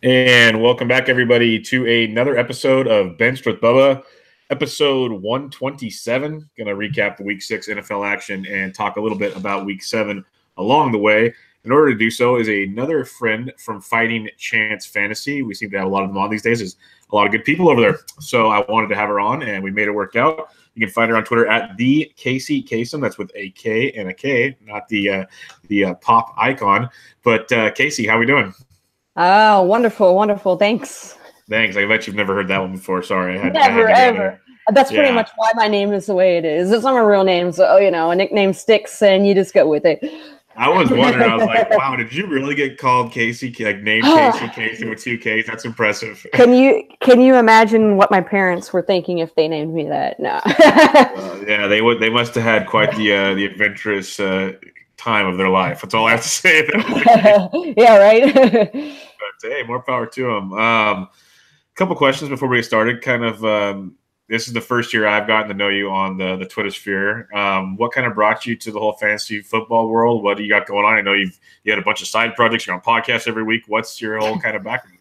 And welcome back, everybody, to another episode of Benched with Bubba, episode 127. Going to recap the Week 6 NFL action and talk a little bit about Week 7 along the way. In order to do so is another friend from FightingChanceFantasy. We seem to have a lot of them on these days. There's a lot of good people over there. So I wanted to have her on, and we made it work out. You can find her on Twitter at the Kacey Kasem. That's with a K and a K, not the pop icon. But Kacey, how we doing? Oh, wonderful, wonderful. Thanks. Thanks. I bet you've never heard that one before. Sorry. Never, ever. That's pretty much why my name is the way it is. It's not my real name, so, a nickname sticks, and you just go with it. I was wondering. I was like, wow, did you really get called Kacey, like named Kacey Kasem with 2 Ks? That's impressive. Can you imagine what my parents were thinking if they named me that? No. Yeah, they would. They must have had quite the adventurous time of their life. That's all I have to say. Yeah, right. But hey, more power to them. A couple questions before we get started. This is the first year I've gotten to know you on the Twitter sphere. What kind of brought you to the whole fantasy football world? What do you got going on? I know you had a bunch of side projects. You're on podcasts every week. What's your whole kind of background?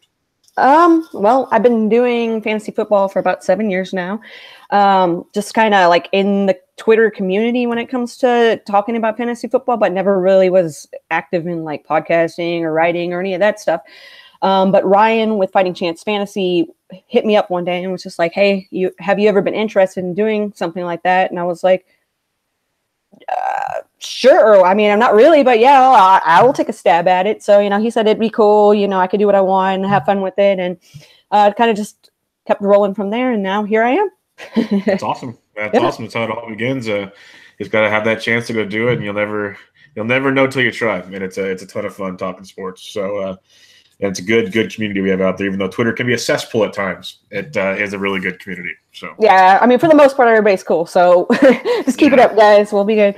Well, I've been doing fantasy football for about 7 years now. Just kind of like in the Twitter community when it comes to talking about fantasy football, but never really was active in like podcasting or writing or any of that stuff. But Ryan with FightingChanceFantasy hit me up one day and was just like, "Hey, have you ever been interested in doing something like that?" And I was like, "Sure. I mean, I'm not really, but yeah, I will take a stab at it." So, he said it'd be cool. I could do what I want and have fun with it. And kind of just kept rolling from there. And now here I am. That's awesome. That's awesome. That's how it all begins. You've got to have that chance to go do it, and you'll never know till you try. And it's a ton of fun talking sports. So, and it's a good community we have out there, even though Twitter can be a cesspool at times. It is a really good community. So yeah, I mean, for the most part, everybody's cool. So just keep it up, guys. We'll be good.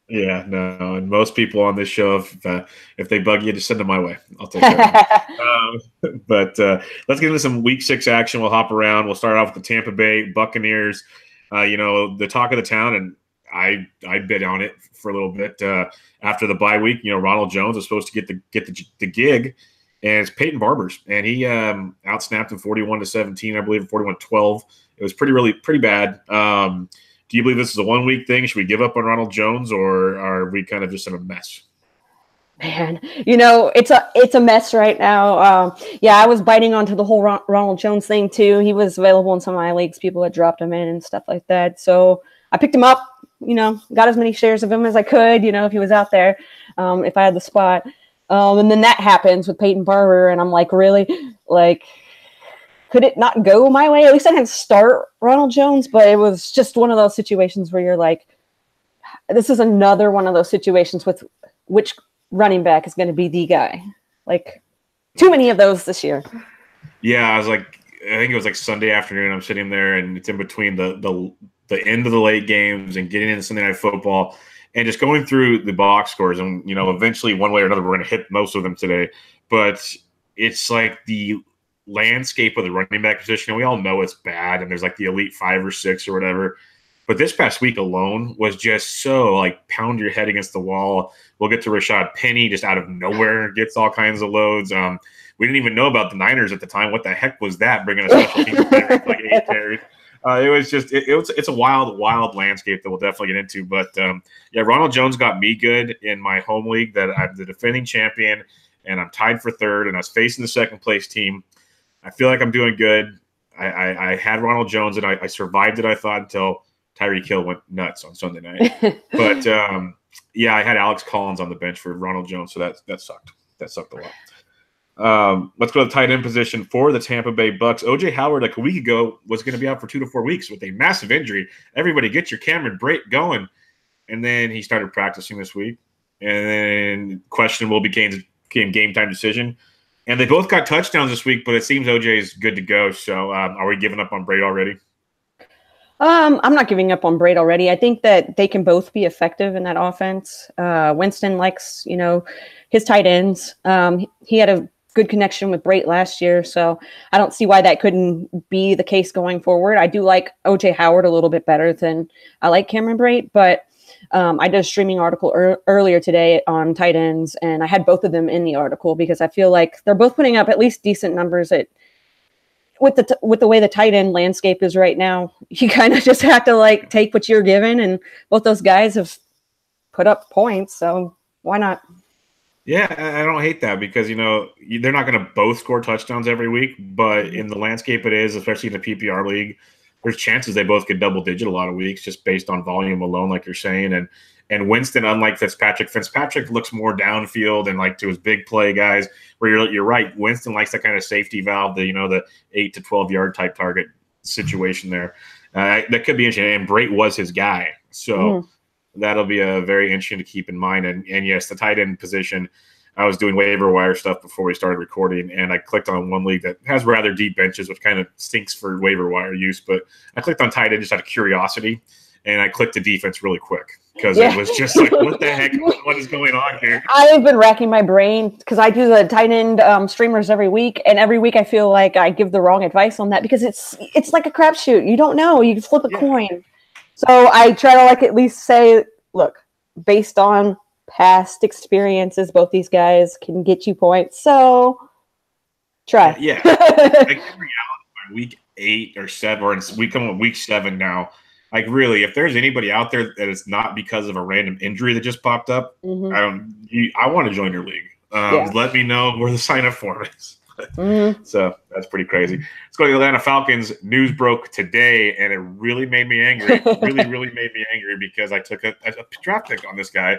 Yeah, no, and most people on this show, if they bug you, just send them my way. I'll take care of them. But let's get into some Week 6 action. We'll hop around. We'll start off with the Tampa Bay Buccaneers. The talk of the town, and I bid on it for a little bit after the bye week. Ronald Jones was supposed to get the gig. And it's Peyton Barber's, and he outsnapped him 41-17, I believe, 41-12. It was pretty bad. Do you believe this is a 1 week thing? Should we give up on Ronald Jones, or are we kind of just in a mess? Man, it's a mess right now. I was biting onto the whole Ronald Jones thing too. He was available in some of my leagues. People had dropped him in and stuff like that. So I picked him up. Got as many shares of him as I could. If he was out there, if I had the spot. And then that happens with Peyton Barber, and I'm like, really? Like, could it not go my way? At least I didn't start Ronald Jones, but it was just one of those situations where you're like, this is another one of those situations with which running back is going to be the guy. Like, too many of those this year. Yeah, I think it was like Sunday afternoon. I'm sitting there, and it's in between the end of the late games and getting into Sunday Night Football. And just going through the box scores, and eventually one way or another, we're going to hit most of them today. But it's like the landscape of the running back position, and we all know it's bad. And there's like the elite 5 or 6 or whatever. But this past week alone was just so like pound your head against the wall. We'll get to Rashad Penny just out of nowhere gets all kinds of loads. We didn't even know about the Niners at the time. What the heck was that? Bringing a special team player with like 8 carries. It was just it's a wild landscape that we'll definitely get into. But Ronald Jones got me good in my home league that I'm the defending champion, and I'm tied for 3rd, and I was facing the 2nd place team. I feel like I'm doing good. I had Ronald Jones, and I survived it, I thought, until Tyreek Hill went nuts on Sunday night. But I had Alex Collins on the bench for Ronald Jones, so that sucked. That sucked a lot. Let's go to the tight end position for the Tampa Bay Bucks. O.J. Howard, like a week ago, was going to be out for 2 to 4 weeks with a massive injury. Everybody get your Cameron Brate going. And then he started practicing this week. And then questionable became game time decision. And they both got touchdowns this week, but it seems O.J. is good to go. So are we giving up on Brate already? I'm not giving up on Brate already. I think that they can both be effective in that offense. Winston likes, his tight ends. He had a good connection with Brate last year, so I don't see why that couldn't be the case going forward. I do like O.J. Howard a little bit better than I like Cameron Brate, but I did a streaming article earlier today on tight ends, and I had both of them in the article because I feel like they're both putting up at least decent numbers with the way the tight end landscape is right now. You kind of just have to like take what you're given, and both those guys have put up points, so why not? Yeah, I don't hate that because, they're not going to both score touchdowns every week, but in the landscape it is, especially in the PPR league, there's chances they both get double digit a lot of weeks just based on volume alone, like you're saying. And Winston, unlike Fitzpatrick looks more downfield and like to his big play guys, where you're right. Winston likes that kind of safety valve, the 8 to 12 yard type target situation there. That could be interesting. And Brait was his guy. So that'll be a very interesting to keep in mind. And yes, the tight end position, I was doing waiver wire stuff before we started recording, and I clicked on one league that has rather deep benches, which kind of stinks for waiver wire use. But I clicked on tight end just out of curiosity, and I clicked the defense really quick because it was just like, what the heck? What is going on here? I've been racking my brain because I do the tight end streamers every week, and every week I feel like I give the wrong advice on that because it's like a crapshoot. You don't know. You flip a coin. So I try to like at least say, look, based on past experiences, both these guys can get you points. So try. Yeah. Like by week 8 or 7, or we come on week 7 now. Like really, if there's anybody out there that is not because of a random injury that just popped up, I want to join your league. Let me know where the sign up form is. So that's pretty crazy. Let's go to the Atlanta Falcons. News broke today, and it really made me angry. Really made me angry because I took a draft pick on this guy.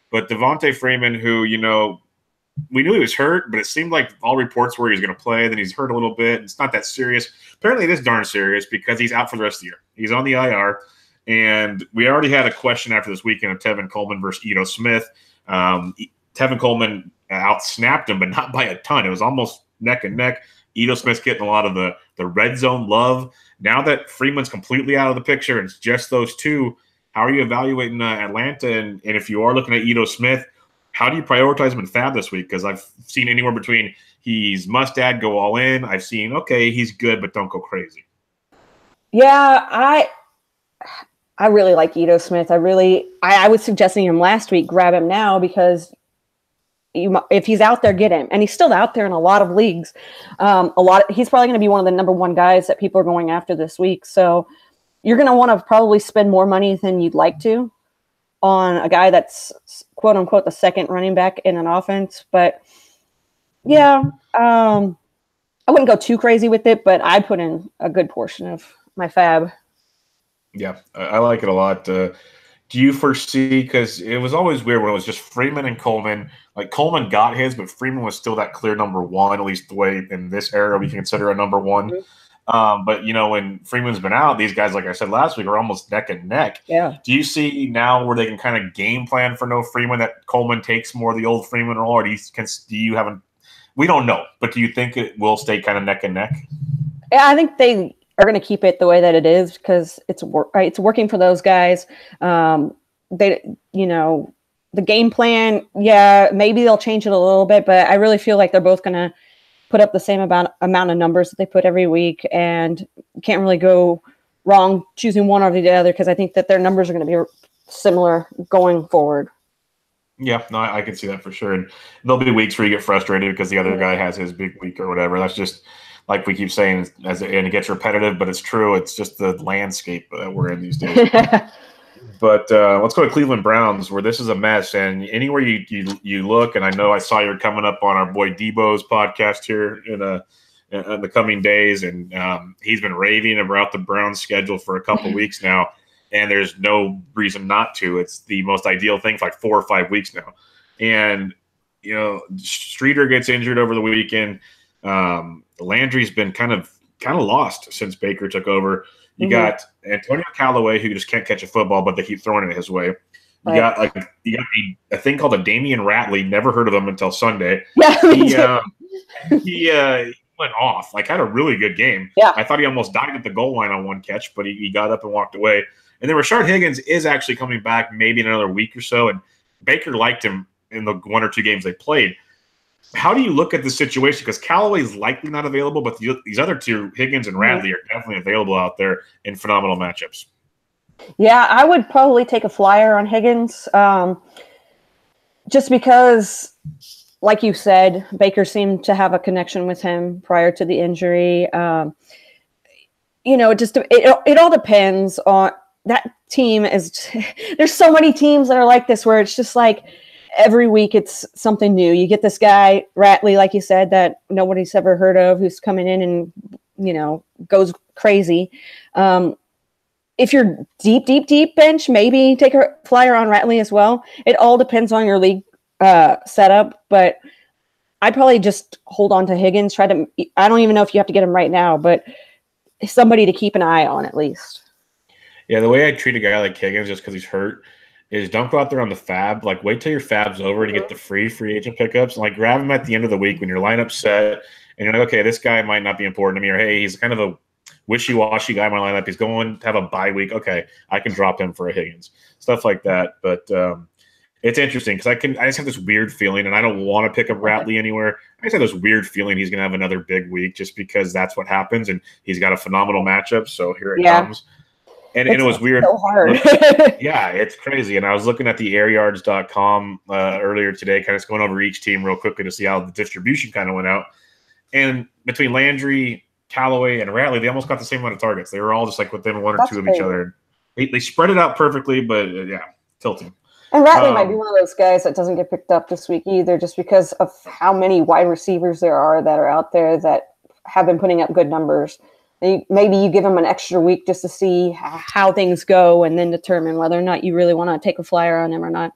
But Devontae Freeman, who, we knew he was hurt, but it seemed like all reports were he was going to play. Then he's hurt a little bit. It's not that serious. Apparently it is darn serious because he's out for the rest of the year. He's on the IR. And we already had a question after this weekend of Tevin Coleman versus Ito Smith. Tevin Coleman out-snapped him, but not by a ton. It was almost neck and neck. Ito Smith's getting a lot of the red zone love. Now that Freeman's completely out of the picture, and it's just those two, how are you evaluating Atlanta? And if you are looking at Ito Smith, how do you prioritize him in FAB this week? Because I've seen anywhere between he's must-add, go all in. I've seen, okay, he's good, but don't go crazy. Yeah, I really like Ito Smith. I was suggesting him last week, grab him now because if he's out there, get him. And he's still out there in a lot of leagues. He's probably going to be one of the number one guys that people are going after this week. So you're going to want to probably spend more money than you'd like to on a guy that's quote unquote the second running back in an offense. But yeah, I wouldn't go too crazy with it, but I put in a good portion of my FAB. Yeah, I like it a lot. Do you foresee, because it was always weird when it was just Freeman and Coleman, like Coleman got his, but Freeman was still that clear number one, at least the way in this era we consider a number one. But, when Freeman's been out, these guys, like I said last week, are almost neck and neck. Yeah. Do you see now where they can kind of game plan for no Freeman, that Coleman takes more of the old Freeman role, or we don't know, but do you think it will stay kind of neck and neck? Yeah, I think they are going to keep it the way that it is because it's working for those guys. The game plan, maybe they'll change it a little bit, but I really feel like they're both going to put up the same amount of numbers that they put every week, and can't really go wrong choosing one over the other because I think that their numbers are going to be similar going forward. Yeah, no, I can see that for sure. And there'll be weeks where you get frustrated because the other guy has his big week or whatever. That's just like we keep saying, and it gets repetitive, but it's true. It's just the landscape that we're in these days. But let's go to Cleveland Browns, where this is a mess. And anywhere you look, and I know I saw you're coming up on our boy Debo's podcast here in the coming days, and he's been raving about the Browns schedule for a couple weeks now, and there's no reason not to. It's the most ideal thing for like 4 or 5 weeks now. And, Streeter gets injured over the weekend. Landry's been kind of lost since Baker took over. You got Antonio Callaway, who just can't catch a football, but they keep throwing it his way. You got a thing called a Damian Ratley. Never heard of him until Sunday. Yeah, he went off. Had a really good game. Yeah, I thought he almost died at the goal line on one catch, but he got up and walked away. And then Rashard Higgins is actually coming back maybe in another week or so, and Baker liked him in the 1 or 2 games they played. How do you look at the situation? Because Callaway is likely not available, but these other two, Higgins and Radley, are definitely available out there in phenomenal matchups. Yeah, I would probably take a flyer on Higgins, just because, like you said, Baker seemed to have a connection with him prior to the injury. It all depends on that team. There's so many teams that are like this, where it's just like every week it's something new. You get this guy Ratley, like you said, that nobody's ever heard of, who's coming in and goes crazy. If you're deep bench, maybe take a flyer on Ratley as well. It all depends on your league setup, but I'd probably just hold on to Higgins. I don't even know if you have to get him right now, but somebody to keep an eye on at least. Yeah, the way I treat a guy like Higgins, just because he's hurt, is don't go out there on the fab. Like, wait till your fab's over to get the free agent pickups. Like, grab him at the end of the week when your lineup's set, and you're like, okay, this guy might not be important to me, or hey, he's kind of a wishy-washy guy in my lineup. He's going to have a bye week. Okay, I can drop him for a Higgins. Stuff like that. But it's interesting because I just have this weird feeling, and I don't want to pick up Ratley anywhere. I just have this weird feeling he's going to have another big week just because that's what happens, and he's got a phenomenal matchup, so here it comes. And it was weird. So hard. Yeah, it's crazy. And I was looking at the airyards.com earlier today, kind of going over each team real quickly to see how the distribution kind of went out. And between Landry, Callaway, and Ratley, they almost got the same amount of targets. They were all just like within one or two of each other. They spread it out perfectly, but tilting. And Ratley might be one of those guys that doesn't get picked up this week either, just because of how many wide receivers there are that are out there that have been putting up good numbers. Maybe you give him an extra week just to see how things go and then determine whether or not you really want to take a flyer on him or not.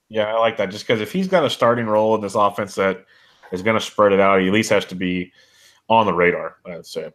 Yeah, I like that. Just because if he's got a starting role in this offense that is going to spread it out, he at least has to be on the radar, I'd say.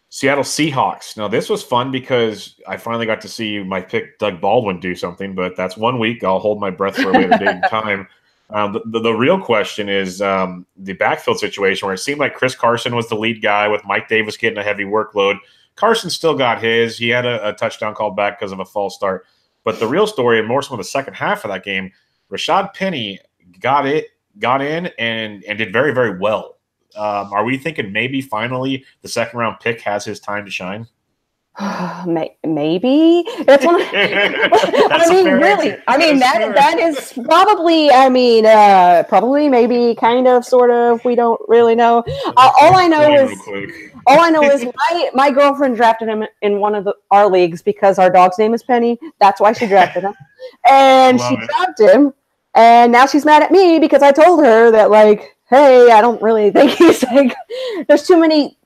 Seattle Seahawks. Now, this was fun because I finally got to see my pick, Doug Baldwin, do something, but that's 1 week. I'll hold my breath for a later date and time. The real question is the backfield situation, where it seemed like Chris Carson was the lead guy with Mike Davis getting a heavy workload. Carson still got his. He had a touchdown called back because of a false start. But the real story, and more so in the second half of that game, Rashad Penny got in and did very, very well. Are we thinking maybe finally the second-round pick has his time to shine? Maybe that's one. That is probably. Probably, maybe, kind of, sort of. We don't really know. All I know is my girlfriend drafted him in one of our leagues because our dog's name is Penny. That's why she drafted him, and she dropped him. And now she's mad at me because I told her that, like, hey, I don't really think he's like. There's too many,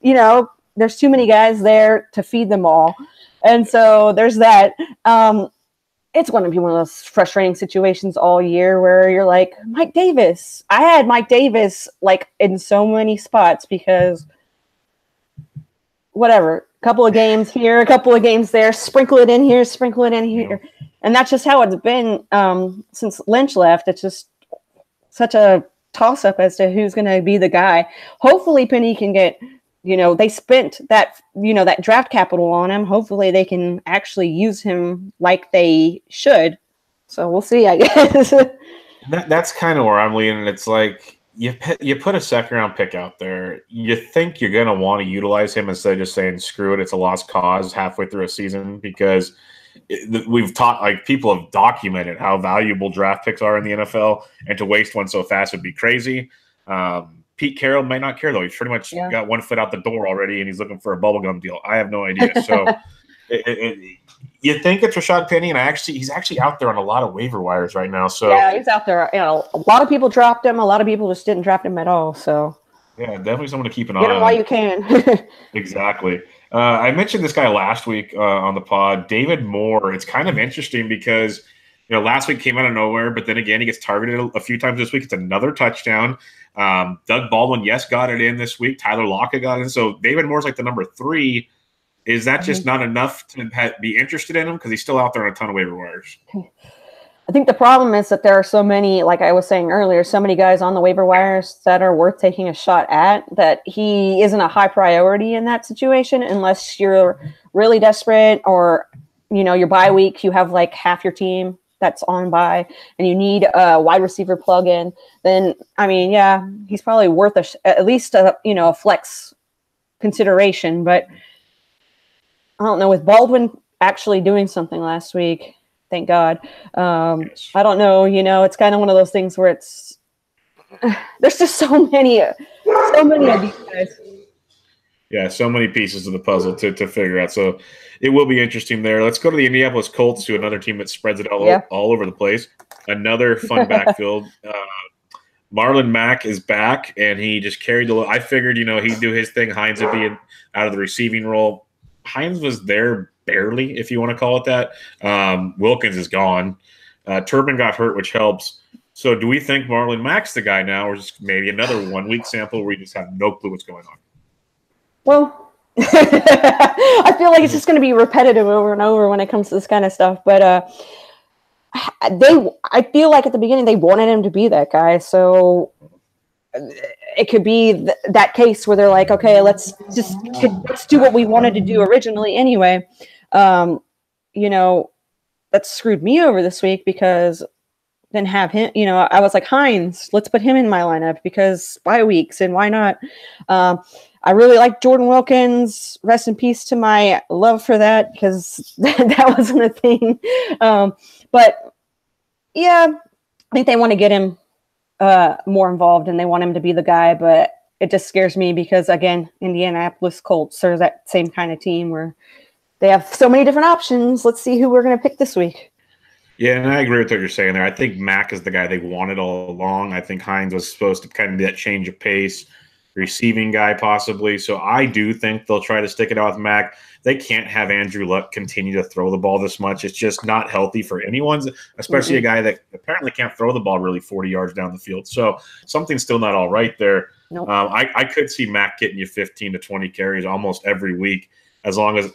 There's too many guys there to feed them all. And so there's that. It's going to be one of those frustrating situations all year where you're like, Mike Davis. I had Mike Davis like in so many spots because whatever, a couple of games here, a couple of games there, sprinkle it in here, sprinkle it in here. Yeah. And that's just how it's been since Lynch left. It's just such a toss-up as to who's going to be the guy. Hopefully Penny can get – they spent that draft capital on him. Hopefully they can actually use him like they should. So we'll see, I guess. That's kind of where I'm leaning. It's like you put a second-round pick out there. You think you're going to want to utilize him instead of just saying, screw it, it's a lost cause halfway through a season, because we've taught, like, people have documented how valuable draft picks are in the NFL, and to waste one so fast would be crazy. Pete Carroll might not care, though. He's pretty much got 1 foot out the door already, and he's looking for a bubblegum deal. I have no idea. So you think it's Rashad Penny, and he's actually out there on a lot of waiver wires right now. So yeah, he's out there. A lot of people dropped him. A lot of people just didn't draft him at all. So yeah, definitely someone to keep an eye on. Get him while you can. Exactly. I mentioned this guy last week on the pod, David Moore. It's kind of interesting because last week came out of nowhere, but then again, he gets targeted a few times this week. It's another touchdown. Doug Baldwin, got it in this week. Tyler Lockett got in. So David Moore's like the number 3. Is that just not enough to be interested in him? Because he's still out there on a ton of waiver wires. I think the problem is that there are so many, like I was saying earlier, so many guys on the waiver wires that are worth taking a shot at, that he isn't a high priority in that situation unless you're really desperate, or, your bye week, you have like half your team that's on bye and you need a wide receiver plug-in, then, he's probably worth at least a flex consideration. But I don't know, with Baldwin actually doing something last week. Thank God. Yes. I don't know. It's kind of one of those things where there's just so many of these guys. Yeah, so many pieces of the puzzle to figure out. So it will be interesting there. Let's go to the Indianapolis Colts, to another team that spreads it all over the place. Another fun backfield. Marlon Mack is back, and he just carried the load. I figured, he'd do his thing. Hines would be out of the receiving role. Hines was there barely, if you want to call it that. Wilkins is gone. Turbin got hurt, which helps. So do we think Marlon Mack's the guy now, or just maybe another 1 week sample where we just have no clue what's going on? Well, I feel like it's just going to be repetitive over and over when it comes to this kind of stuff. But I feel like at the beginning they wanted him to be that guy. So it could be that case where they're like, okay, let's do what we wanted to do originally anyway. That screwed me over this week because then have him, I was like, Hines, let's put him in my lineup because bye weeks and why not? I really like Jordan Wilkins. Rest in peace to my love for that because that wasn't a thing. But yeah, I think they want to get him more involved and they want him to be the guy. But it just scares me because, again, Indianapolis Colts are that same kind of team where they have so many different options. Let's see who we're going to pick this week. Yeah, and I agree with what you're saying there. I think Mack is the guy they wanted all along. I think Hines was supposed to kind of be that change of pace, receiving guy possibly. So I do think they'll try to stick it out with Mack. They can't have Andrew Luck continue to throw the ball this much. It's just not healthy for anyone, especially a guy that apparently can't throw the ball really 40 yards down the field. So something's still not all right there. Nope. I could see Mack getting you 15 to 20 carries almost every week, as long as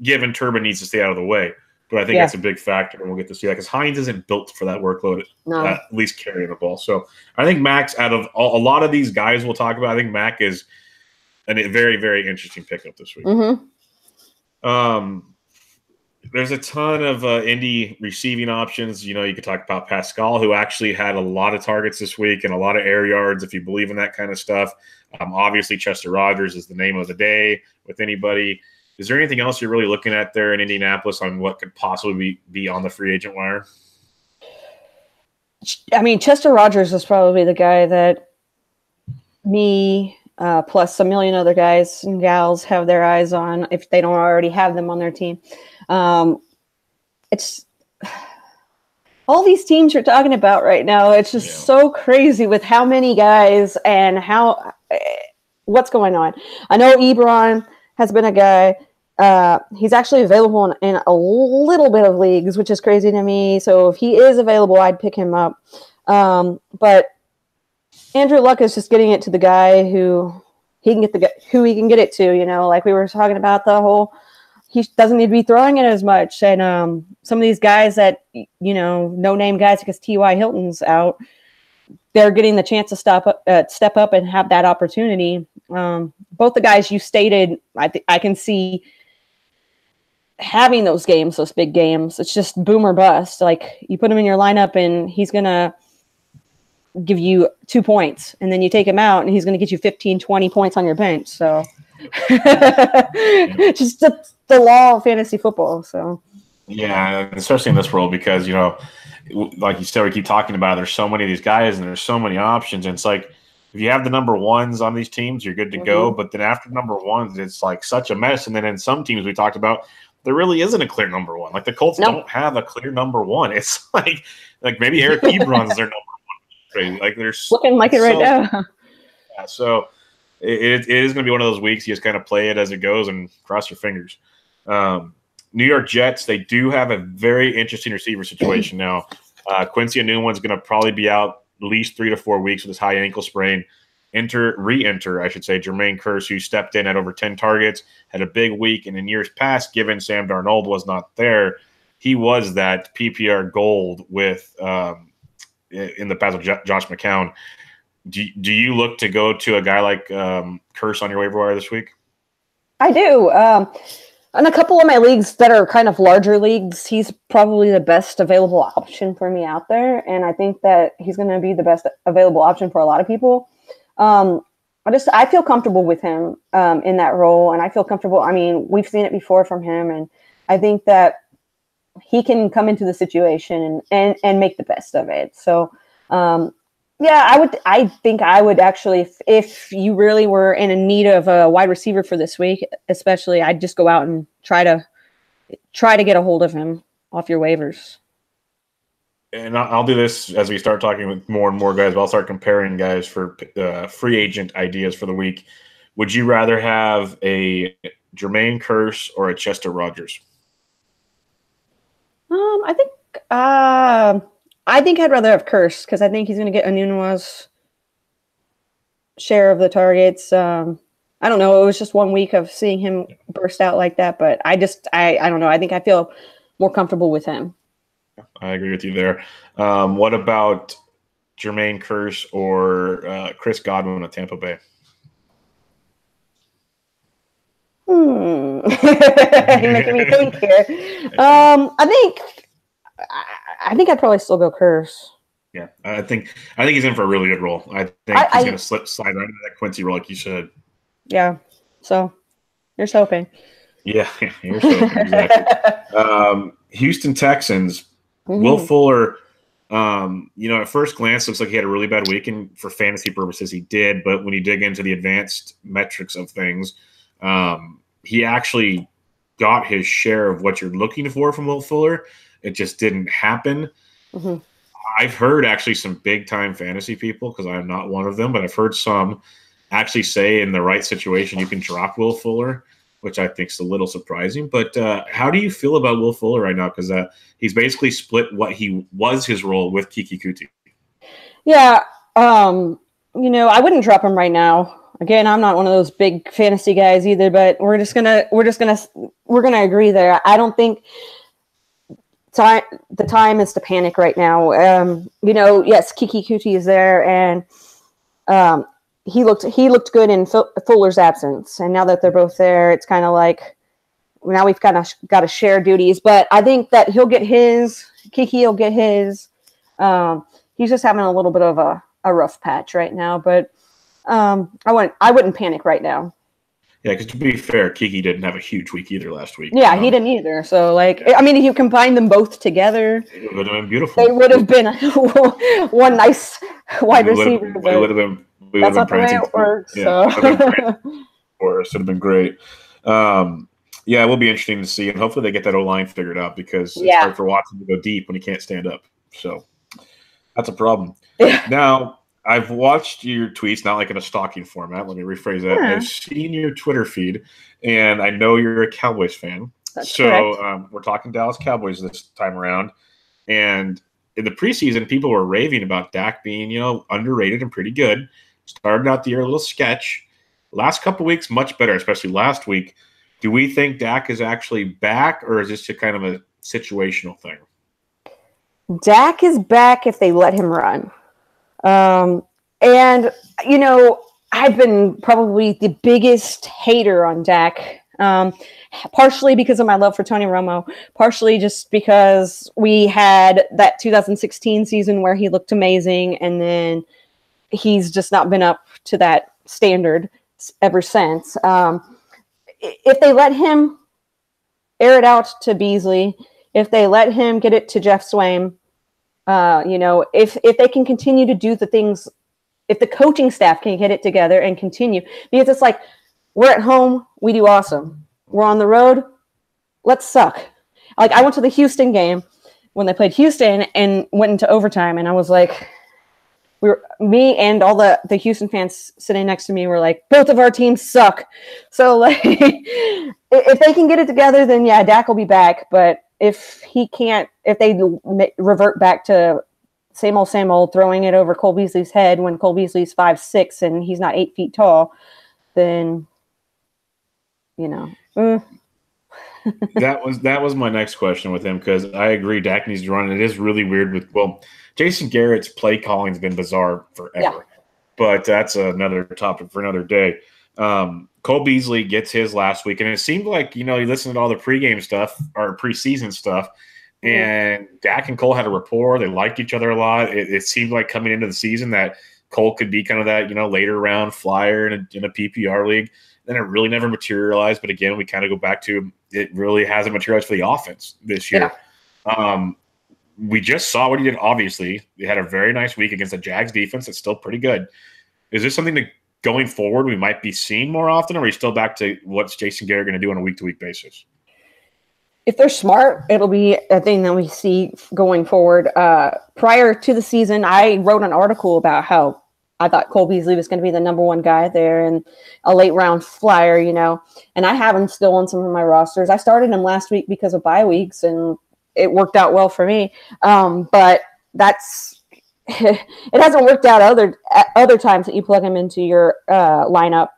given Turbin needs to stay out of the way. But I think that's a big factor, and we'll get to see that because Hines isn't built for that workload, at least carrying the ball. So I think Mack's, out of a lot of these guys we'll talk about, I think Mack is a very, very interesting pickup this week. Mm-hmm. There's a ton of Indy receiving options. You could talk about Pascal, who actually had a lot of targets this week and a lot of air yards, if you believe in that kind of stuff. Obviously, Chester Rogers is the name of the day with anybody. Is there anything else you're really looking at there in Indianapolis on what could possibly be on the free agent wire? I mean, Chester Rogers is probably the guy that me plus a million other guys and gals have their eyes on if they don't already have them on their team. It's all these teams you're talking about right now. It's just so crazy with how many guys and what's going on. I know Ebron has been a guy. He's actually available in a little bit of leagues, which is crazy to me. So if he is available, I'd pick him up. But Andrew Luck is just getting it to the guy who he can get it to. Like we were talking about he doesn't need to be throwing it as much. And some of these guys that no name guys because T.Y. Hilton's out, they're getting the chance to step up and have that opportunity. Both the guys you stated, I can see having those big games. It's just boom or bust. Like you put him in your lineup and he's going to give you 2 points and then you take him out and he's going to get you 15, 20 points on your bench. So just the law of fantasy football. So yeah, especially in this world because, like you said, we keep talking about it, there's so many of these guys and there's so many options. And it's like, if you have the number ones on these teams, you're good to go. But then after number ones, it's like such a mess. And then in some teams we talked about, there really isn't a clear number one. Like the Colts don't have a clear number one. It's like maybe Eric Ebron's their number one. Crazy. Like there's looking like it right now. Yeah, so it is going to be one of those weeks you just kind of play it as it goes and cross your fingers. New York Jets, they do have a very interesting receiver situation now. Quincy Enunwa's going to probably be out at least 3 to 4 weeks with his high ankle sprain. Re-enter, I should say, Jermaine Kearse, who stepped in at over 10 targets, had a big week. And in years past, given Sam Darnold was not there, he was that PPR gold with in the past with Josh McCown. Do you look to go to a guy like Kearse on your waiver wire this week? I do. In a couple of my leagues that are kind of larger leagues, he's probably the best available option for me out there. And I think that he's going to be the best available option for a lot of people. I feel comfortable with him in that role. And I feel comfortable. I mean, we've seen it before from him. And I think that he can come into the situation and make the best of it. So, yeah, I think I would actually, if you really were in a need of a wide receiver for this week, especially, I'd just go out and try to get a hold of him off your waivers. And I'll do this as we start talking with more and more guys. But I'll start comparing guys for free agent ideas for the week. Would you rather have a Jermaine Kearse or a Chester Rogers? I think I'd rather have Kearse because I think he's going to get Anuno's share of the targets. I don't know. It was just 1 week of seeing him burst out like that, but I don't know. I think I feel more comfortable with him. I agree with you there. What about Jermaine Kearse or Chris Godwin at Tampa Bay? You're making me think here. I think I'd probably still go Kearse. Yeah, I think he's in for a really good role. I think he's going to slide right into that Quincy role, like you said. Yeah. So here's hoping. Yeah, here's hoping. Exactly. Houston Texans. Will Fuller, at first glance, looks like he had a really bad week, and for fantasy purposes, he did. But when you dig into the advanced metrics of things, he actually got his share of what you're looking for from Will Fuller. It just didn't happen. Mm-hmm. I've heard actually some big-time fantasy people, because I'm not one of them, but I've heard some actually say in the right situation you can drop Will Fuller, which I think is a little surprising. But how do you feel about Will Fuller right now? Because he's basically split what he was his role with Keke Coutee. Yeah, I wouldn't drop him right now. Again, I'm not one of those big fantasy guys either, but we're gonna agree there. I don't think the time is to panic right now. Yes, Keke Coutee is there, and he looked good in Fuller's absence, and now that they're both there, it's kind of like now we've kind of got to share duties. But I think that he'll get his. Keke will get his. He's just having a little bit of a rough patch right now, but I wouldn't panic right now. Yeah, because to be fair, Keke didn't have a huge week either last week. Yeah, he didn't either. So, if you combine them both together, it would have been beautiful. They would have been one nice wide receiver. It would have been. That's not the way it works. Yeah, so. For us, it would have been great. It will be interesting to see, and hopefully they get that O-line figured out, because it's hard for Watson to go deep when he can't stand up. So that's a problem. Now, I've watched your tweets, not like in a stalking format. Let me rephrase that. I've seen your Twitter feed, and I know you're a Cowboys fan. That's correct. We're talking Dallas Cowboys this time around. And in the preseason, people were raving about Dak being, underrated and pretty good. Started out the year a little sketch. Last couple weeks, much better, especially last week. Do we think Dak is actually back, or is this just kind of a situational thing? Dak is back if they let him run. I've been probably the biggest hater on Dak, partially because of my love for Tony Romo, partially just because we had that 2016 season where he looked amazing, and then he's just not been up to that standard ever since. If they let him air it out to Beasley, if they let him get it to Jeff Swaim, if they can continue to do the things, if the coaching staff can get it together and continue, because it's like, we're at home, we do awesome. We're on the road, let's suck. Like, I went to the Houston game when they played Houston and went into overtime, and I was like, me and all the Houston fans sitting next to me were like, both of our teams suck. So, if they can get it together, then yeah, Dak will be back. But if he can't, if they revert back to same old, throwing it over Cole Beasley's head when Cole Beasley's 5'6" and he's not 8 feet tall, then That was my next question with him, because I agree Dak needs to run. It is really weird Jason Garrett's play calling has been bizarre forever, but that's another topic for another day. Cole Beasley gets his last week, and it seemed like, you listened to all the pregame stuff or preseason stuff, and Dak and Cole had a rapport. They liked each other a lot. It seemed like coming into the season that Cole could be kind of that, later round flyer in a PPR league. Then it really never materialized. But again, we kind of go back to it really hasn't materialized for the offense this year. Yeah. We just saw what he did. Obviously, he had a very nice week against the Jags defense. It's still pretty good. Is this something that going forward we might be seeing more often, or are we still back to what's Jason Garrett going to do on a week-to-week basis? If they're smart, it'll be a thing that we see going forward. Prior to the season, I wrote an article about how I thought Cole Beasley was going to be the number one guy there and a late round flyer, and I have him still on some of my rosters. I started him last week because of bye weeks, and it worked out well for me. But that's it hasn't worked out other times that you plug him into your lineup.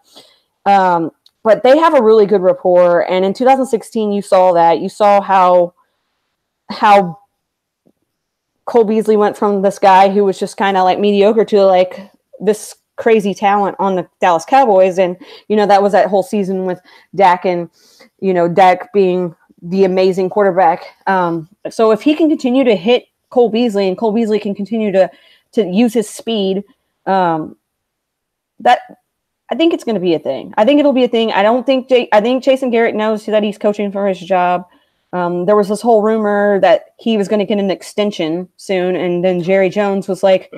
But they have a really good rapport, and in 2016, you saw that. You saw how Cole Beasley went from this guy who was just kind of like mediocre to like this crazy talent on the Dallas Cowboys, and that was that whole season with Dak, and Dak being the amazing quarterback. So if he can continue to hit Cole Beasley, and Cole Beasley can continue to use his speed, that. I think it's going to be a thing. I think it'll be a thing. I think Jason Garrett knows that he's coaching for his job. There was this whole rumor that he was going to get an extension soon, and then Jerry Jones was like,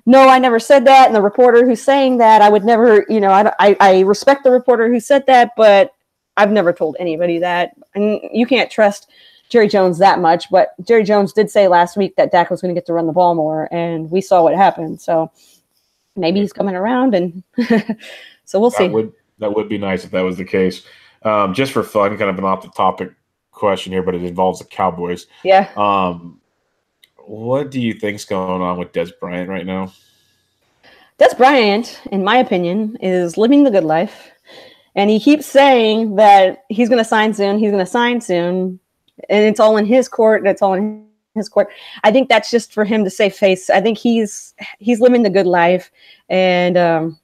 "No, I never said that." And the reporter who's saying that, I would never. I respect the reporter who said that, but I've never told anybody that. And you can't trust Jerry Jones that much. But Jerry Jones did say last week that Dak was going to get to run the ball more, and we saw what happened. So maybe he's coming around, and so we'll see. That would be nice if that was the case. Just for fun, kind of an off-the-topic question here, but it involves the Cowboys. Yeah. What do you think's going on with Dez Bryant right now? Dez Bryant, in my opinion, is living the good life, and he keeps saying that he's going to sign soon. He's going to sign soon, and it's all in his court. And it's all in his court. I think that's just for him to save face. I think he's living the good life, and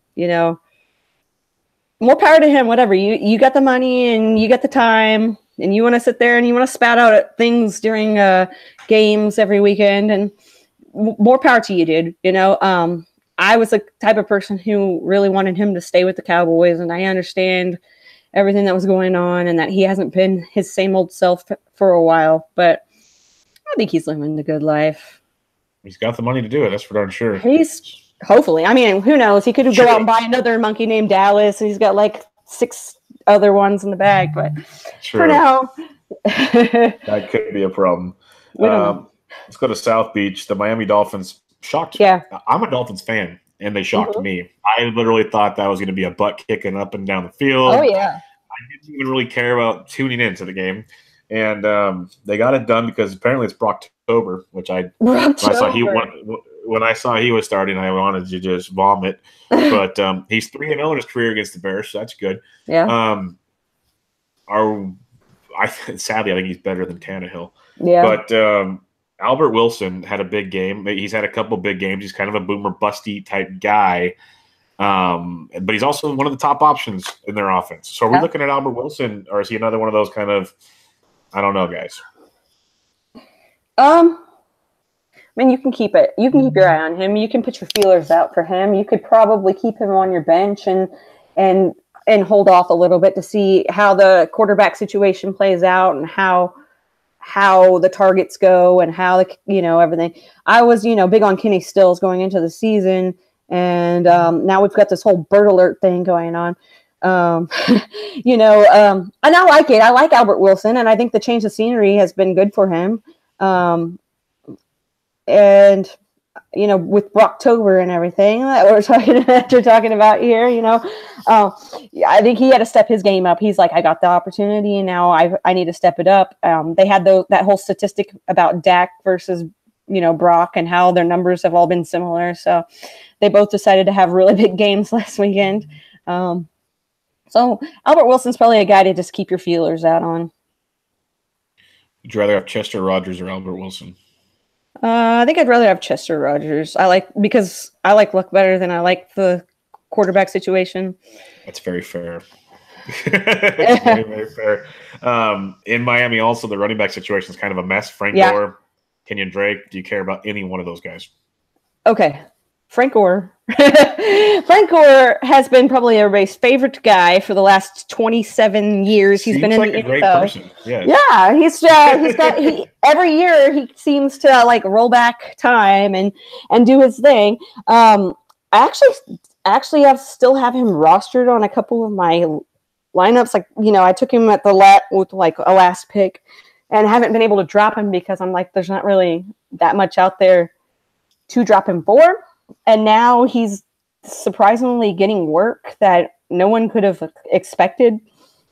more power to him. Whatever, you got the money and you got the time, and you want to sit there and you want to spout out at things during games every weekend, and more power to you, dude. I was the type of person who really wanted him to stay with the Cowboys, and I understand everything that was going on and that he hasn't been his same old self for a while, but I think he's living the good life. He's got the money to do it. That's for darn sure. Hopefully. I mean, who knows? He could go out and buy another monkey named Dallas. And he's got like 6 other ones in the bag. But for now, that could be a problem. Let's go to South Beach. The Miami Dolphins shocked. Yeah, I'm a Dolphins fan, and they shocked me. I literally thought that was going to be a butt kicking up and down the field. Oh yeah. I didn't even really care about tuning into the game. And they got it done because apparently it's Brocktober, which when I saw he was starting, I wanted to just vomit. But he's 3-0 in his career against the Bears, so that's good. Yeah. Sadly, I think he's better than Tannehill. Yeah. But Albert Wilson had a big game. He's had a couple big games. He's kind of a boomer busty type guy. But he's also one of the top options in their offense. So are we looking at Albert Wilson, or is he another one of those kind of, I don't know, guys? I mean, you can keep it. You can keep your eye on him. You can put your feelers out for him. You could probably keep him on your bench and hold off a little bit to see how the quarterback situation plays out and how the targets go and how everything. I was big on Kenny Stills going into the season, and now we've got this whole bird alert thing going on. And I like it. I like Albert Wilson, and I think the change of scenery has been good for him. And with Brocktober and everything that we're talking about here, I think he had to step his game up. He's like, I got the opportunity, and now I need to step it up. They had that whole statistic about Dak versus Brock and how their numbers have all been similar. So they both decided to have really big games last weekend. So Albert Wilson's probably a guy to just keep your feelers out on. Would you rather have Chester Rogers or Albert Wilson? I think I'd rather have Chester Rogers. Because I like Luck better than I like the quarterback situation. That's very fair. It's very, very fair. In Miami, also, the running back situation is kind of a mess. Frank Gore, Kenyon Drake. Do you care about any one of those guys? Okay. Frank Gore. Frank Gore has been probably everybody's favorite guy for the last 27 years. He's been in like the a great NFL. person. Yes. Yeah, he's got every year he seems to like roll back time and do his thing. I actually still have him rostered on a couple of my lineups. Like, you know, I took him at the with like a last pick and haven't been able to drop him because I'm like, there's not really that much out there to drop him for. And now he's surprisingly getting work that no one could have expected.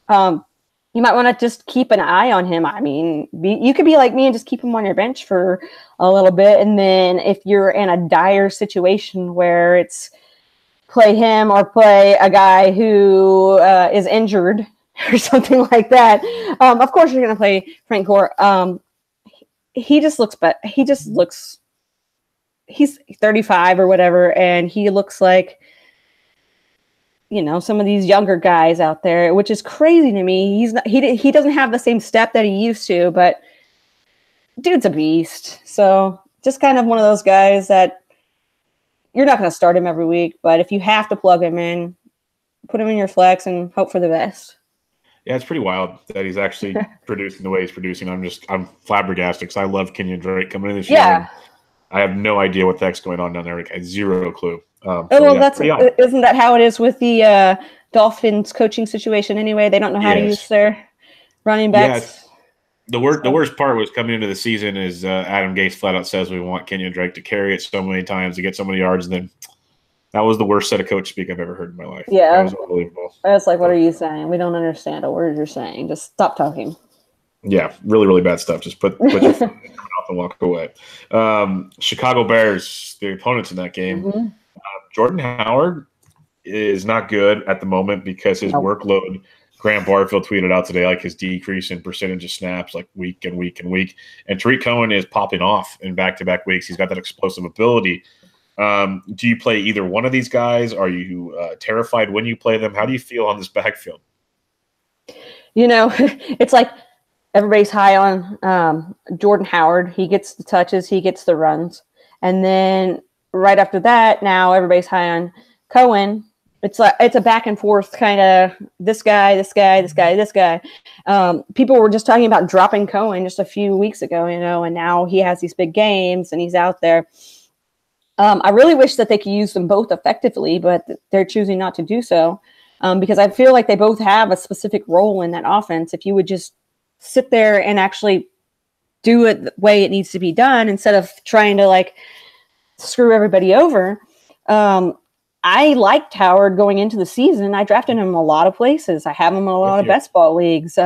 You might want to just keep an eye on him. I mean, you could be like me and just keep him on your bench for a little bit. And then if you're in a dire situation where it's play him or play a guy who is injured or something like that, of course you're going to play Frank Gore. He just looks he's 35 or whatever, and he looks like, you know, some of these younger guys out there, which is crazy to me. He doesn't have the same step that he used to, but dude's a beast. So just kind of one of those guys that you're not going to start him every week, but if you have to plug him in, put him in your flex and hope for the best. Yeah, it's pretty wild that he's actually producing the way he's producing. I'm flabbergasted because I love Kenyon Drake coming in this year. Yeah. I have no idea what the heck's going on down there. I have zero clue. Isn't that how it is with the Dolphins coaching situation anyway? They don't know how to use their running backs. The worst part was coming into the season is Adam Gase flat out says we want Kenyon Drake to carry it so many times to get so many yards, and then that was the worst set of coach speak I've ever heard in my life. Yeah. That was unbelievable. I was like, what are you saying? We don't understand a word you're saying. Just stop talking. Yeah, really, really bad stuff. Just put your foot in your mouth and walk away. Chicago Bears, the opponents in that game. Mm-hmm. Jordan Howard is not good at the moment because his workload, Grant Barfield tweeted out today, like his decrease in percentage of snaps, like week and week and week. And Tariq Cohen is popping off in back-to-back weeks. He's got that explosive ability. Do you play either one of these guys? Are you terrified when you play them? How do you feel on this backfield? You know, it's like everybody's high on Jordan Howard. He gets the touches, he gets the runs. And then right after that, now everybody's high on Cohen. It's a back and forth kind of this guy. People were just talking about dropping Cohen just a few weeks ago, you know, and now he has these big games and he's out there. I really wish that they could use them both effectively, but they're choosing not to do so because I feel like they both have a specific role in that offense. If you would just sit there and actually do it the way it needs to be done instead of trying to like screw everybody over. I liked Howard going into the season. I drafted him in a lot of places. I have him in a lot of best ball leagues.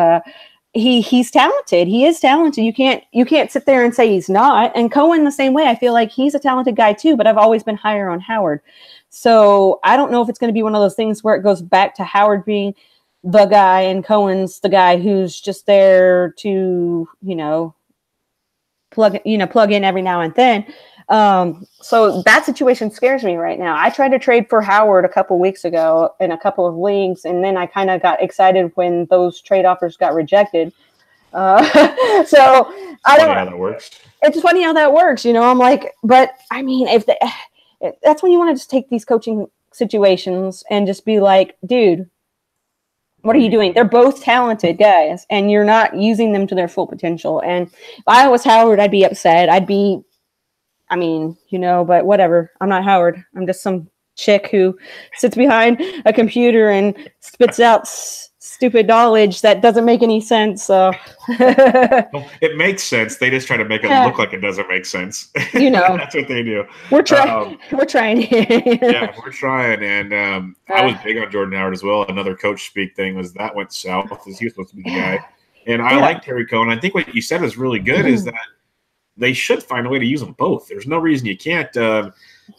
He's talented. He is talented. You can't sit there and say he's not. And Cohen the same way. I feel like he's a talented guy too, but I've always been higher on Howard. So I don't know if it's going to be one of those things where it goes back to Howard being the guy and Cohen's the guy who's just there to, plug in every now and then. So that situation scares me right now. I tried to trade for Howard a couple weeks ago in a couple of leagues, and then I kind of got excited when those trade offers got rejected. So I don't know how that works. It's funny how that works, I'm like, but I mean, that's when you want to just take these coaching situations and just be like, dude, what are you doing? They're both talented guys, and you're not using them to their full potential. And if I was Howard, I'd be upset. But whatever. I'm not Howard. I'm just some chick who sits behind a computer and spits out stupid knowledge that doesn't make any sense. So it makes sense. They just try to make it look like it doesn't make sense. That's what they do. We're trying. We're trying. And I was big on Jordan Howard as well. Another coach speak thing was that went south. He was supposed to be the guy. And I like Terry Cohen. I think what you said is really good is that they should find a way to use them both. There's no reason you can't.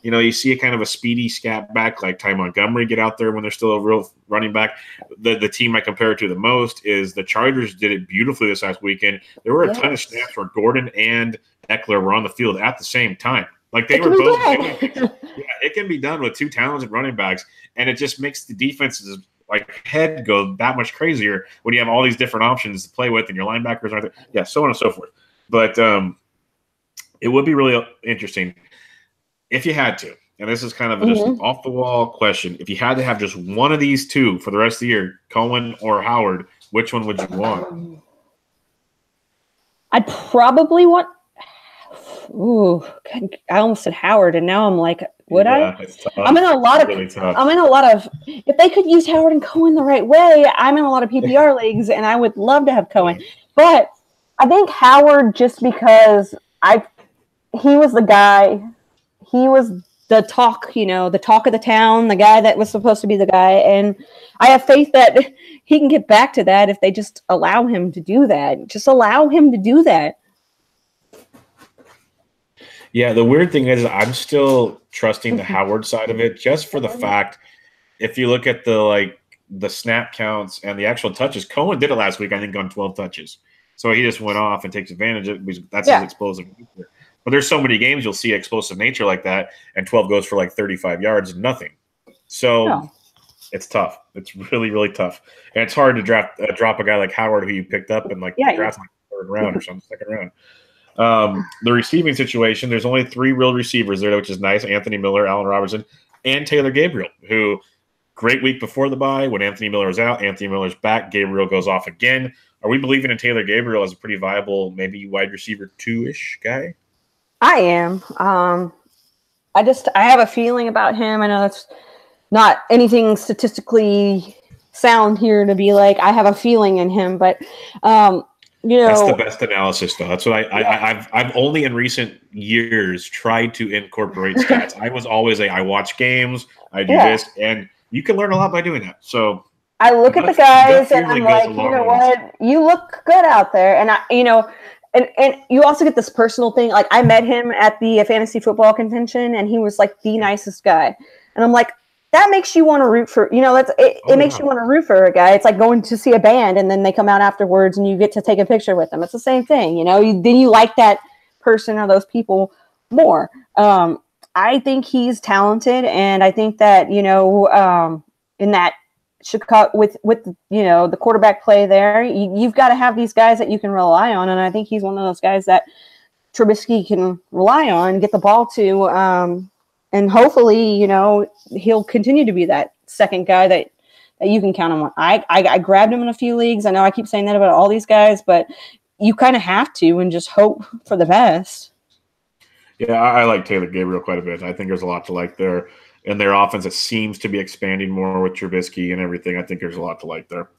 You see a kind of a speedy scat back like Ty Montgomery get out there when they're still a real running back. The team I compare it to the most is the Chargers did it beautifully this last weekend. There were a ton of snaps where Gordon and Eckler were on the field at the same time. Like they were both. It can be done with two talented running backs, and it just makes the defenses head go that much crazier when you have all these different options to play with and your linebackers are there. Yeah, so on and so forth. But it would be really interesting if you had to. and this is kind of just off the wall question. If you had to have just one of these two for the rest of the year, Cohen or Howard, which one would you want? I'd probably want. Ooh, I almost said Howard, and now I'm like, would I? I'm in a lot of. Really I'm in a lot of. If they could use Howard and Cohen the right way, I'm in a lot of PPR leagues, and I would love to have Cohen. But I think Howard, just because he was the guy. He was the talk, the talk of the town, the guy that was supposed to be the guy, and I have faith that he can get back to that if they just allow him to do that. Just allow him to do that. Yeah, the weird thing is I'm still trusting the Howard side of it, just for the fact, if you look at the snap counts and the actual touches, Cohen did it last week, I think, on 12 touches. So he just went off and takes advantage of it because that's his explosive nature. But there's so many games you'll see explosive nature like that, and 12 goes for 35 yards and nothing. So it's tough. It's really, really tough. And it's hard to drop a guy like Howard who you picked up in the draft third round or something, second round. The receiving situation, there's only 3 real receivers there, which is nice. Anthony Miller, Allen Robertson, and Taylor Gabriel, who great week before the bye. When Anthony Miller was out, Anthony Miller's back. Gabriel goes off again. Are we believing in Taylor Gabriel as a pretty viable, maybe wide receiver 2-ish guy? I am. I have a feeling about him. I know that's not anything statistically sound here to be like, I have a feeling in him, but that's the best analysis, though. That's what I've only in recent years tried to incorporate stats. I was always I watch games, I do this, and you can learn a lot by doing that. So I look at the guys and I'm like, you know what, you look good out there, and And you also get this personal thing. Like, I met him at the fantasy football convention, and he was like the nicest guy. And I'm like, that makes you want to root for, it makes you want to root for a guy. It's like going to see a band, and then they come out afterwards, and you get to take a picture with them. It's the same thing, then you like that person or those people more. I think he's talented, and I think that, in that Chicago with the quarterback play there, you've got to have these guys that you can rely on, and I think he's one of those guys that Trubisky can rely on, get the ball to, and hopefully he'll continue to be that second guy that you can count on. I grabbed him in a few leagues. I know I keep saying that about all these guys, but you kind of have to and just hope for the best. Yeah, I like Taylor Gabriel quite a bit. I think there's a lot to like there. And their offense that seems to be expanding more with Trubisky and everything. I think there's a lot to like there.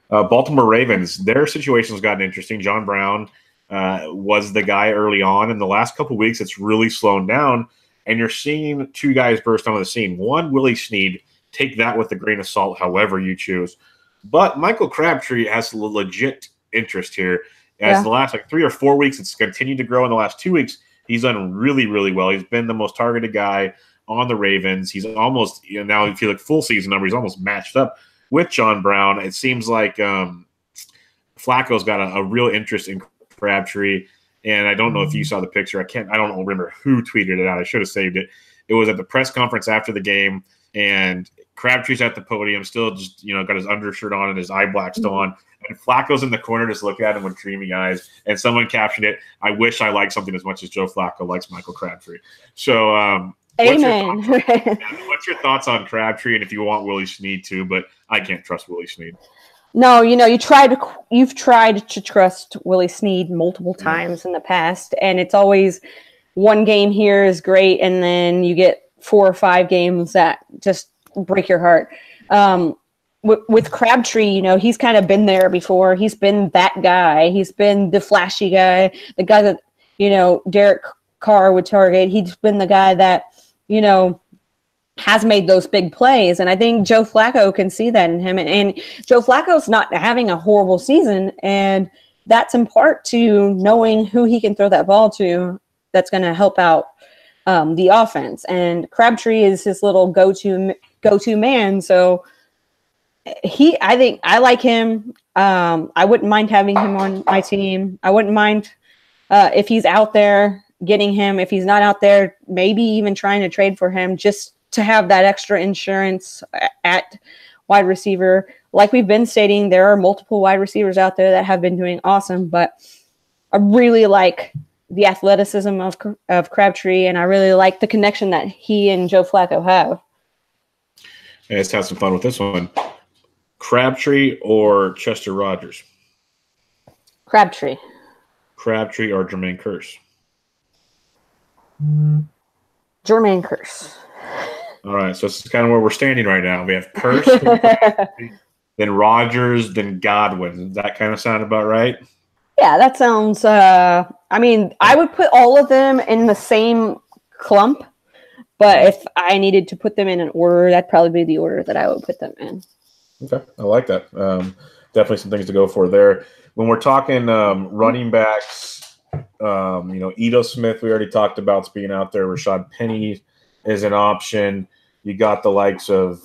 Baltimore Ravens, their situation's gotten interesting. John Brown was the guy early on. In the last couple of weeks, it's really slowed down. And you're seeing 2 guys burst onto the scene. One, Willie Snead. Take that with a grain of salt, however you choose. But Michael Crabtree has legit interest here. As the last 3 or 4 weeks, it's continued to grow. In the last 2 weeks, he's done really, really well. He's been the most targeted guy on the Ravens. He's almost, now if you look full season number, he's almost matched up with John Brown. It seems like Flacco's got a real interest in Crabtree. And I don't know if you saw the picture. I don't remember who tweeted it out. I should have saved it. It was at the press conference after the game, and Crabtree's at the podium, still just, got his undershirt on and his eye black still on. And Flacco's in the corner just looking at him with dreamy eyes. And someone captioned it, "I wish I liked something as much as Joe Flacco likes Michael Crabtree." So, Amen. What's your thoughts on Crabtree, and if you want Willie Snead too? But I can't trust Willie Snead. No, you've tried to trust Willie Snead multiple times in the past, and it's always one game here is great, and then you get 4 or 5 games that just break your heart. With Crabtree, he's kind of been there before. He's been that guy. He's been the flashy guy, the guy that Derek Carr would target. He's been the guy that has made those big plays. And I think Joe Flacco can see that in him. And Joe Flacco's not having a horrible season. And that's in part to knowing who he can throw that ball to that's going to help out the offense. And Crabtree is his little go-to man. So I think I like him. I wouldn't mind having him on my team. I wouldn't mind if he's out there getting him. If he's not out there, maybe even trying to trade for him just to have that extra insurance at wide receiver. Like we've been stating, there are multiple wide receivers out there that have been doing awesome, but I really like the athleticism of Crabtree, and I really like the connection that he and Joe Flacco have. Hey, let's have some fun with this one. Crabtree or Chester Rogers? Crabtree. Crabtree or Jermaine Kearse? Jermaine Kearse. All right, so this is kind of where we're standing right now. We have Kearse, then Rogers, then Godwin. Does that kind of sound about right? Yeah, that sounds. I mean, I would put all of them in the same clump, but if I needed to put them in an order, that'd probably be the order that I would put them in. Okay, I like that. Definitely some things to go for there. When we're talking running backs, Ito Smith, we already talked about being out there. Rashad Penny is an option. You got the likes of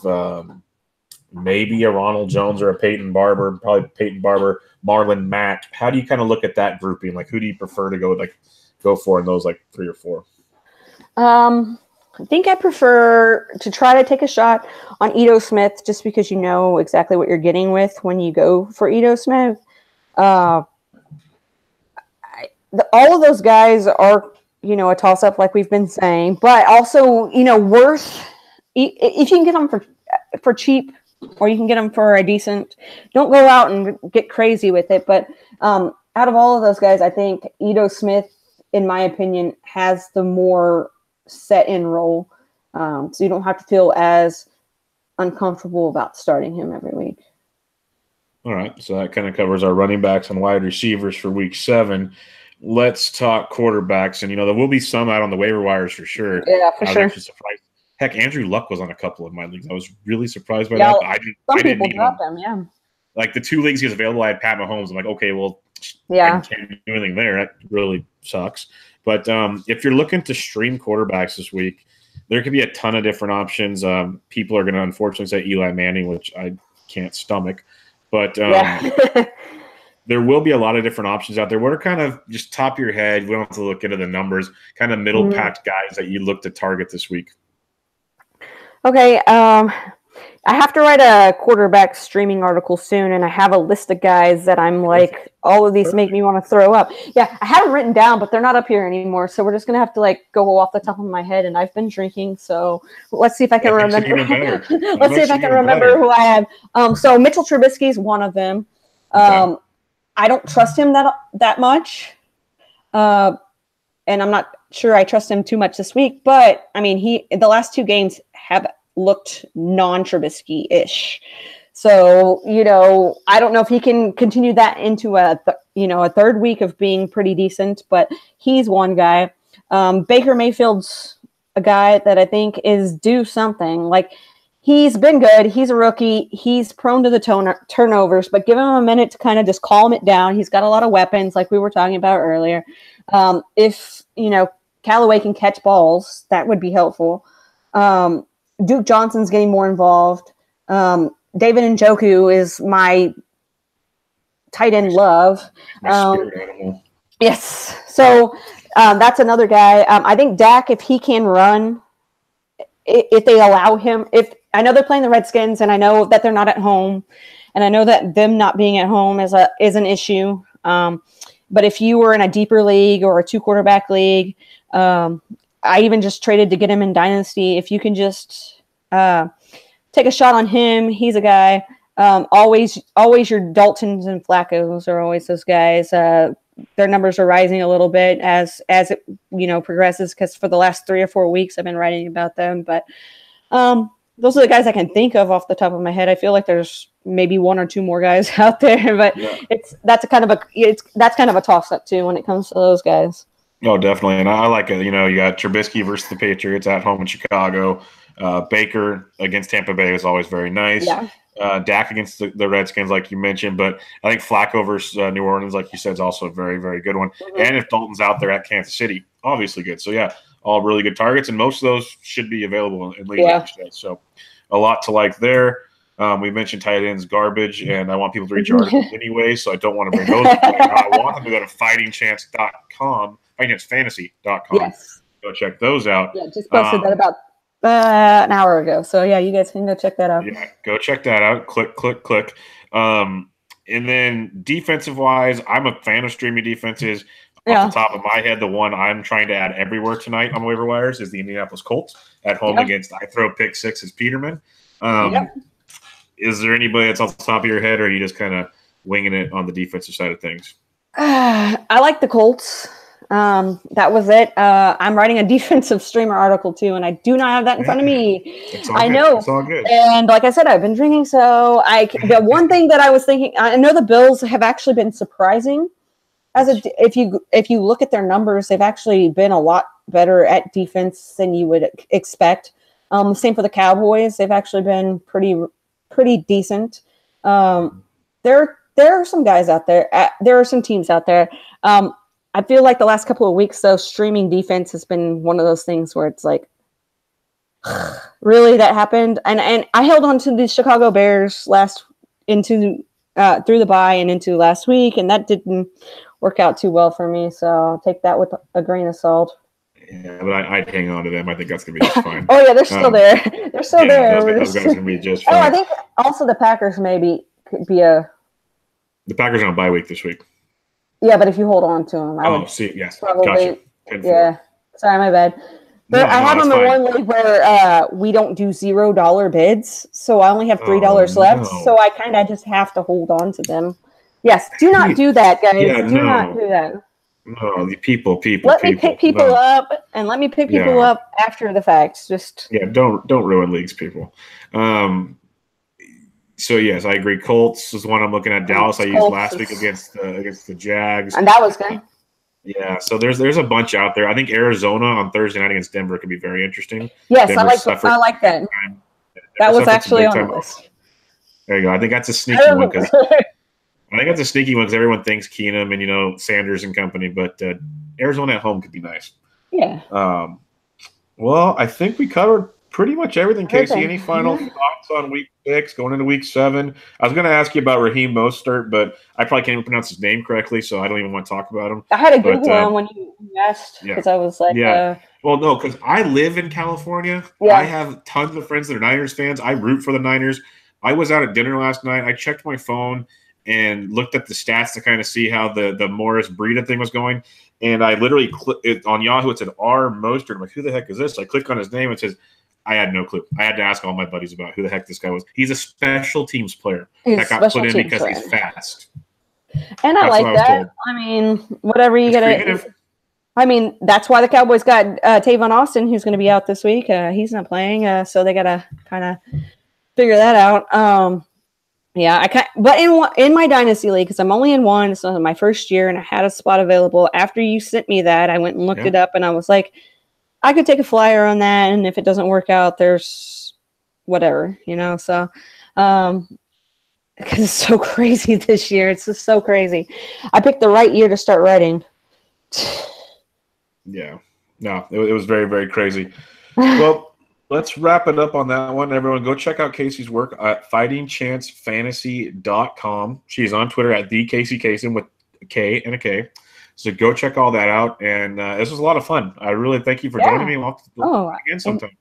maybe a Ronald Jones or a Peyton Barber, probably Peyton Barber, Marlon Mack. How do you kind of look at that grouping? Like, who do you prefer to go for in those 3 or 4? I think I prefer to try to take a shot on Ito Smith just because you know exactly what you're getting with when you go for Ito Smith. All of those guys are, a toss-up like we've been saying, but also, worth – if you can get them for cheap or you can get them for a decent – don't go out and get crazy with it. But out of all of those guys, I think Ito Smith, in my opinion, has the more set-in role. So you don't have to feel as uncomfortable about starting him every week. All right, so that kind of covers our running backs and wide receivers for Week 7. Let's talk quarterbacks, and there will be some out on the waiver wires for sure. Yeah, for sure. Actually surprised. Heck, Andrew Luck was on a couple of my leagues. I was really surprised by that. But some people dropped him. Yeah. Like the 2 leagues he was available, I had Pat Mahomes. I'm like, okay, well, yeah, I can't do anything there. That really sucks. But if you're looking to stream quarterbacks this week, there could be a ton of different options. People are going to unfortunately say Eli Manning, which I can't stomach. But there will be a lot of different options out there. What are kind of just top of your head? We don't have to look into the numbers, kind of middle-packed guys that you look to target this week. Okay. I have to write a quarterback streaming article soon, and I have a list of guys that I'm like, all of these make me want to throw up. Yeah, I have them written down, but they're not up here anymore, so we're just going to have to go off the top of my head, and I've been drinking, so let's see if I can remember. Let's see if I can remember who I have. So Mitchell Trubisky is one of them. Okay. I don't trust him that much, and I'm not sure I trust him too much this week, but, I mean, the last 2 games have looked non-Trubisky-ish. So, I don't know if he can continue that into a third week of being pretty decent, but he's one guy. Baker Mayfield's a guy that I think is due something. He's been good. He's a rookie. He's prone to the turnovers, but give him a minute to kind of just calm it down. He's got a lot of weapons like we were talking about earlier. If, Callaway can catch balls, that would be helpful. Duke Johnson's getting more involved. David Njoku is my tight end love. Yes. So that's another guy. I think Dak, if he can run, if they allow him, I know they're playing the Redskins, and I know that they're not at home, and I know that them not being at home is an issue. But if you were in a deeper league or a 2-quarterback league, I even just traded to get him in Dynasty. If you can just take a shot on him, he's a guy. Always your Daltons and Flaccos are always those guys. Their numbers are rising a little bit as it progresses, because for the last 3 or 4 weeks I've been writing about them. But those are the guys I can think of off the top of my head. I feel like there's maybe 1 or 2 more guys out there, but that's kind of a toss-up too when it comes to those guys. Oh, definitely. And I like it. You got Trubisky versus the Patriots at home in Chicago. Baker against Tampa Bay is always very nice. Yeah. Dak against the Redskins, like you mentioned. But I think Flacco versus New Orleans, like you said, is also a very, very good one. Mm-hmm. And if Dalton's out there at Kansas City, obviously good. So, yeah, all really good targets. And most of those should be available in league each day. So a lot to like there. We mentioned tight ends garbage, and I want people to read your articles anyway, so I don't want to bring those up. I want them to go to FightingChanceFantasy.com. Yes. Go check those out. Yeah, just posted that about an hour ago. So, yeah, you guys can go check that out. Yeah, go check that out. Click. And then defensive-wise, I'm a fan of streaming defenses. Off the top of my head, the one I'm trying to add everywhere tonight on waiver wires is the Indianapolis Colts at home against I throw pick sixes Peterman. Is there anybody that's off the top of your head, or are you just kind of winging it on the defensive side of things? I like the Colts. That was it. I'm writing a defensive streamer article too, and I do not have that in front of me. I know. It's all good. And like I said, I've been drinking, so the one thing that I was thinking, I know the Bills have actually been surprising. If you look at their numbers, they've actually been a lot better at defense than you would expect. Same for the Cowboys; they've actually been pretty decent. There are some guys out there. There are some teams out there. I feel like the last couple of weeks, though, streaming defense has been one of those things where it's like, really, that happened? And I held on to the Chicago Bears through the bye and into last week, and that didn't work out too well for me. So I'll take that with a grain of salt. Yeah, but I'd hang on to them. I think that's going to be just fine. Oh, yeah, they're still there. They're still there. Those guys are going to be just fine. Oh, I think also the Packers maybe could be a... The Packers are on bye week this week. Yeah, but if you hold on to them, I would yes. Probably, gotcha. Yeah. Sorry, my bad. But I have them in one league where we don't do $0 bids, so I only have $3 left. So I kind of just have to hold on to them. Yes, do not do that, guys. Do not do that. No, the people. Let me pick people up, and let me pick people up after the fact. Just don't ruin leagues, people. So yes, I agree. Colts is the one I'm looking at. Dallas I used last week against the Jags, and that was good. Yeah, so there's a bunch out there. I think Arizona on Thursday night against Denver could be very interesting. Yes, I like that. That was actually on the list. There you go. I think that's a sneaky one because everyone thinks Keenum and Sanders and company, but Arizona at home could be nice. Yeah. Well, I think we covered pretty much everything. Casey, any final thoughts on week 6 going into week 7? I was going to ask you about Raheem Mostert, but I probably can't even pronounce his name correctly, so I don't even want to talk about him. I had to Google him when you asked because I was like, well, no, because I live in California. I have tons of friends that are Niners fans. I root for the Niners. I was out at dinner last night. I checked my phone and looked at the stats to kind of see how the Morris Breida thing was going. And I literally clicked on Yahoo. It said R Mostert. I'm like, who the heck is this? I click on his name. It says, I had no clue. I had to ask all my buddies about who the heck this guy was. He's a special teams player that got put in because he's fast. And I like that. I mean, whatever you get. I mean, that's why the Cowboys got Tavon Austin, who's going to be out this week. He's not playing, so they got to kind of figure that out. But in my dynasty league, because I'm only in one, it's my first year, and I had a spot available. After you sent me that, I went and looked it up, and I was like, I could take a flyer on that, and if it doesn't work out, there's whatever, So, because it's so crazy this year, it's just so crazy. I picked the right year to start writing. Yeah, no, it was very, very crazy. Well, let's wrap it up on that one. Everyone, go check out Kacey's work at FightingChanceFantasy.com. She's on Twitter at the Kacey Kasem with a K and a K. So go check all that out. And this was a lot of fun. I really thank you for joining me. Again sometime.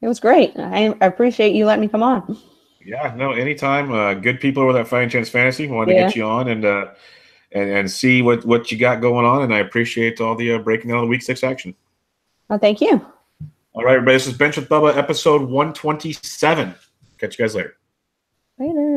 It was great. I appreciate you letting me come on. Yeah, no, anytime. Good people over at Fighting Chance Fantasy wanted to get you on and see what you got going on. And I appreciate all the breaking down of the week 6 action. Well, thank you. All right, everybody. This is Bench with Bubba, episode 127. Catch you guys later. Later.